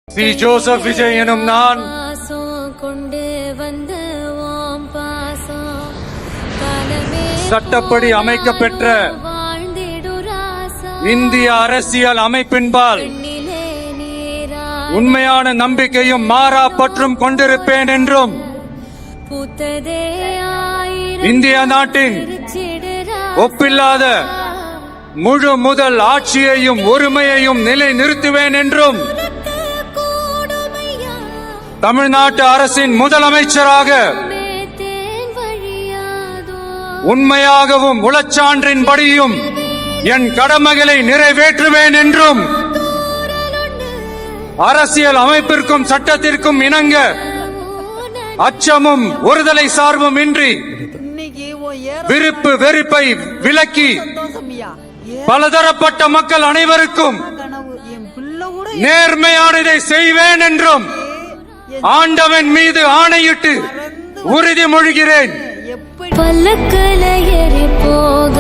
C Joseph Vijay எனும் நான் சட்டப்படி அமைக்கப்பெற்ற இந்திய அரசியல் அமைப்பின்பால் உண்மையான நம்பிக்கையும் மாறா பற்றும் கொண்டிருப்பேன் என்றும் இந்திய நாட்டின் ஒப்பில்லாத முழு முதல் ஆட்சியையும் ஒருமையையும் நிலை நிறுத்துவேன் என்றும் தமிழ்நாட்டு அரசின் முதலமைச்சராக உண்மையாகவும் உளச்சான்றின்படியும் என் கடமைகளை நிறைவேற்றுவேன் என்றும் அரசியல் அமைப்பிற்கும் சட்டத்திற்கும் இணங்க அச்சமும் ஒருதலை சார்பும் இன்றி விருப்பு வெறுப்பை விலக்கி பலதரப்பட்ட மக்கள் அனைவருக்கும் நேர்மையானதை செய்வேன் என்றும் ஆண்டவன் மீது ஆணையிட்டு உறுதிமொழிகிறேன். பல்லக்கல ஏறி போக